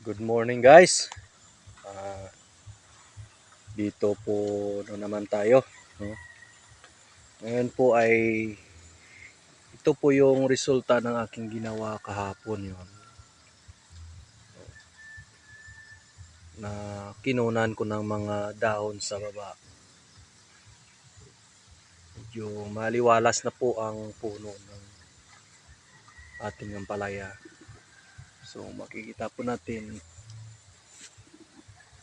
Good morning guys. Ah, dito po naman tayo, no? Ngayon po ay ito po yung resulta ng aking ginawa kahapon yon na kinunan ko ng mga dahon sa baba. Medyo maliwalas na po ang puno ng ating ampalaya. So makikita po natin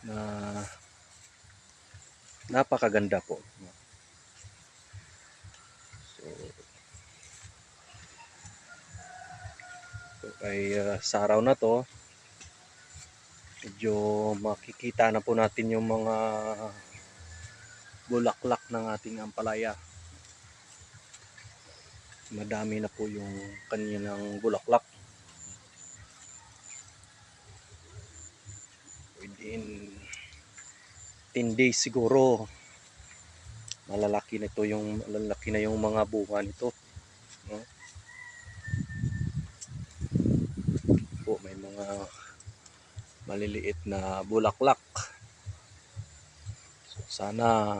na napakaganda po. So ay sa araw na to medyo makikita na po natin yung mga bulaklak ng ating ampalaya. Madami na po yung kanilang bulaklak. Within 10 days siguro malalaki na yung mga bunga nito, no? Po may mga maliliit na bulaklak. So, sana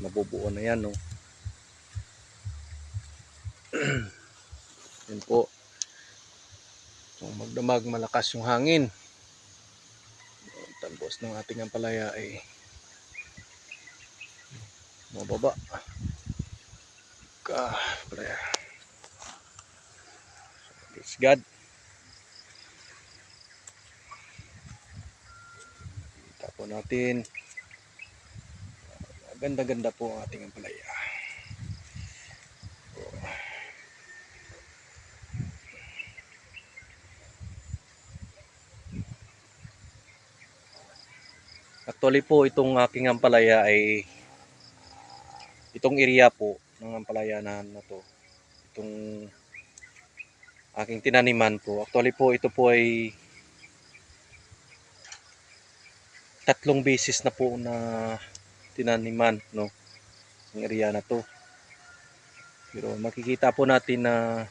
mabubuo na yan, no? Yan po. So, magdamag malakas yung hangin. Ang talbos ng ating ampalaya ay mababa. Praise God. Kita po natin. Ganda-ganda po ang ating ampalaya. Actually po itong aking ampalaya ay itong area po ng ampalaya na to. Itong aking tinaniman po. Actually po ito po ay 3 beses na po na tinaniman, no, ng area na to. Pero makikita po natin na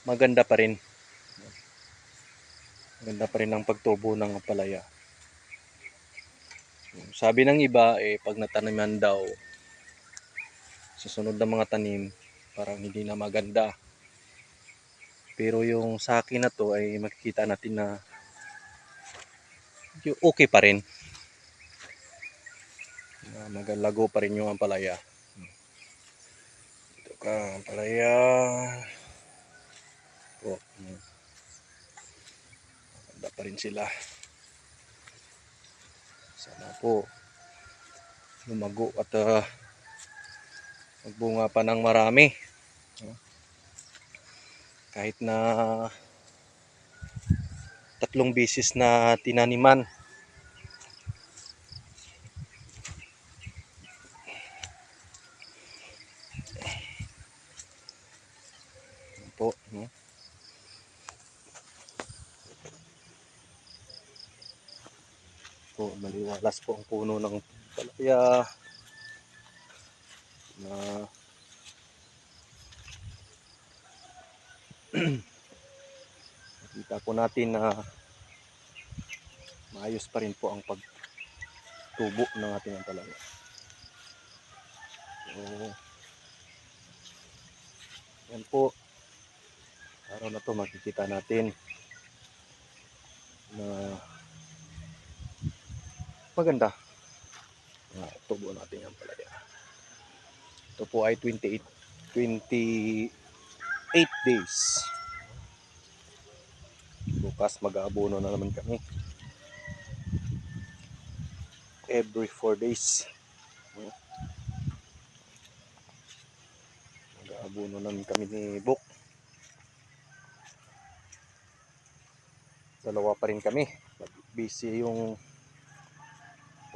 maganda pa rin. Maganda pa rin ang pagtubo ng ampalaya. Sabi ng iba pag nataniman daw susunod na mga tanim parang hindi na maganda. Pero yung sa akin na to ay makikita natin na okay pa rin. Magalago pa rin yung ampalaya. Ito ka, ampalaya. Oh, maganda pa rin sila. Sana po lumago at magbunga pa ng marami. Kahit na 3 beses na tinaniman. Po, no? Po, maliwalas po ang puno ng palaya na nakita po natin na maayos pa rin po ang pagtubo ng ating ampalaya. So, yan po, araw na to makikita natin na maganda na tubo natin ang ampalaya. Ito po ay 28 days. Bukas mag-aabono na naman kami every 4 days. Mag-aabono naman kami ni Bok. Dalawa pa rin kami. Busy yung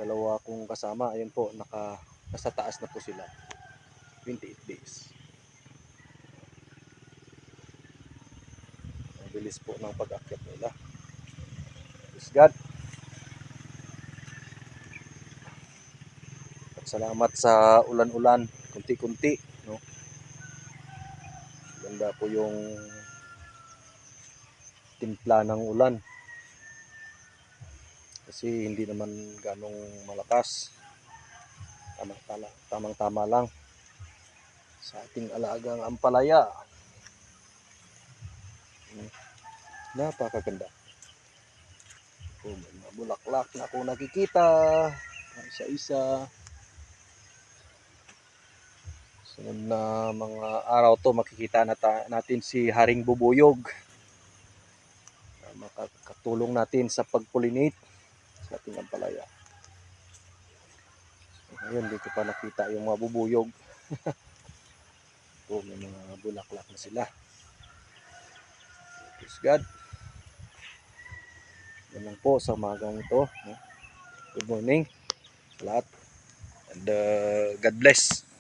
dalawa kong kasama. Ayun po, nasa taas na po sila. 28 days. Mabilis po ng pag-akyat nila. Praise God. At salamat sa ulan-ulan. Kunti-kunti, no? Ganda po yung timpla ng ulan. Kasi hindi naman ganong malakas. Tamang-tama lang sa ating alagang ampalaya. Napakaganda. May mga bulaklak na ako nakikita. Isa-isa. Sunod na mga araw to makikita natin si Haring Bubuyog. Makakatulong natin sa pag-pollinate sa ating ampalaya. Ngayon, hindi ko pa nakita yung mga bubuyog. Ito, may mga bulaklak na sila. Praise God. Yan lang po sa umagang ito. Good morning sa lahat. And God bless.